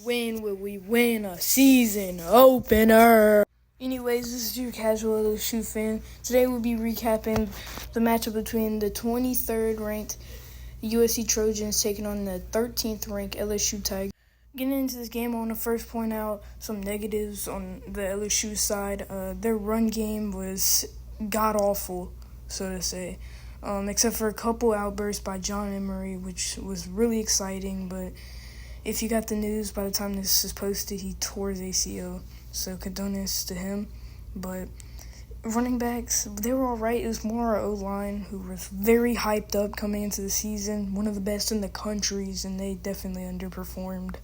When will we win a season opener? Anyways, this is your casual LSU fan. Today we'll be recapping the matchup between the 23rd ranked USC Trojans taking on the 13th ranked LSU Tigers. Getting into this game, I want to first point out some negatives on the LSU side. Their run game was god-awful, so to say, except for a couple outbursts by John Emery, which was really exciting, but if you got the news by the time this is posted, he tore his ACL, so condolences to him. But running backs, they were all right. It was more our O-line, who was very hyped up coming into the season, one of the best in the countries, and they definitely underperformed.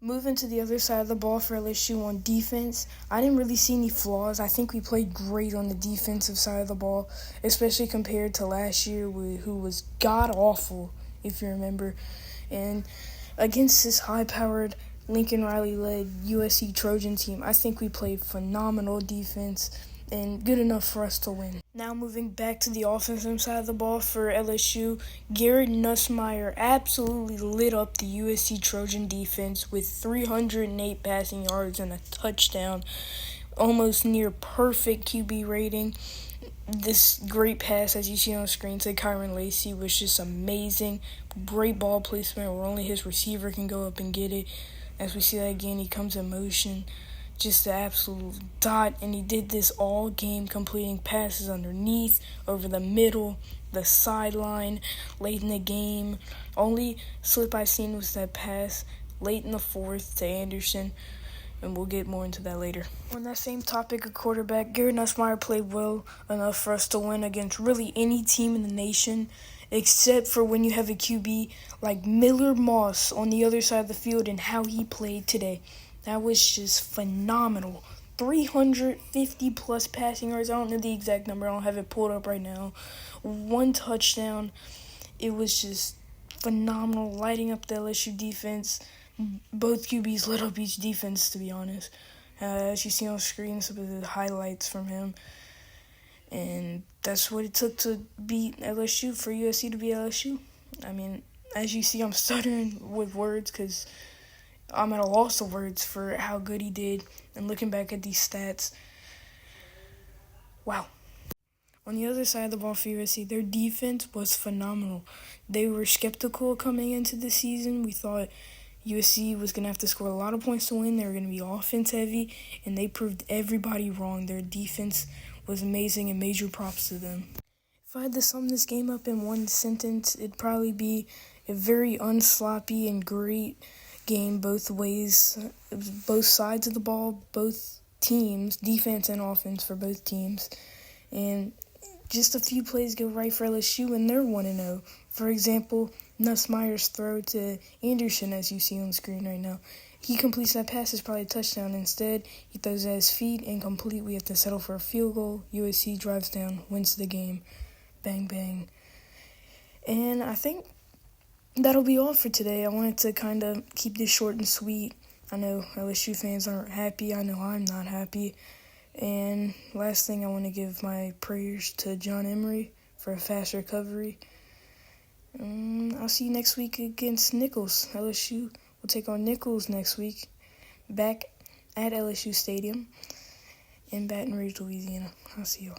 Moving to the other side of the ball for LSU on defense, I didn't really see any flaws. I think we played great on the defensive side of the ball, especially compared to last year, who was god-awful, if you remember. And against this high-powered, Lincoln Riley-led USC Trojan team, I think we played phenomenal defense and good enough for us to win. Now moving back to the offensive side of the ball for LSU, Garrett Nussmeier absolutely lit up the USC Trojan defense with 308 passing yards and a touchdown, almost near perfect QB rating. This great pass, as you see on the screen, to Kyron Lacey was just amazing. Great ball placement where only his receiver can go up and get it. As we see that again, he comes in motion. Just the absolute dot, and he did this all game, completing passes underneath, over the middle, the sideline, late in the game. Only slip I seen was that pass late in the fourth to Anderson, and we'll get more into that later. On that same topic of quarterback, Garrett Nussmeier played well enough for us to win against really any team in the nation, except for when you have a QB like Miller Moss on the other side of the field and how he played today. That was just phenomenal. 350-plus passing yards. I don't know the exact number. I don't have it pulled up right now. 1 touchdown. It was just phenomenal, lighting up the LSU defense. Both QBs lit up each defense, to be honest. As you see on screen, some of the highlights from him. And that's what it took to beat LSU, for USC to beat LSU. I mean, as you see, I'm stuttering with words because I'm at a loss of words for how good he did. And looking back at these stats, wow. On the other side of the ball for USC, their defense was phenomenal. They were skeptical coming into the season. We thought USC was going to have to score a lot of points to win. They were going to be offense heavy, and they proved everybody wrong. Their defense was amazing, and major props to them. If I had to sum this game up in one sentence, it'd probably be a very unsloppy and great game both ways, both sides of the ball, both teams, defense and offense for both teams. And just a few plays go right for LSU, and they're 1-0. For example, Nussmeier's throw to Anderson, as you see on the screen right now. He completes that pass, it's probably a touchdown. Instead, he throws it at his feet, incomplete. We have to settle for a field goal. USC drives down, wins the game. Bang, bang. And I think that'll be all for today. I wanted to kind of keep this short and sweet. I know LSU fans aren't happy. I know I'm not happy. And last thing, I want to give my prayers to John Emery for a fast recovery. I'll see you next week against Nichols. LSU will take on Nichols next week, back at LSU Stadium in Baton Rouge, Louisiana. I'll see y'all.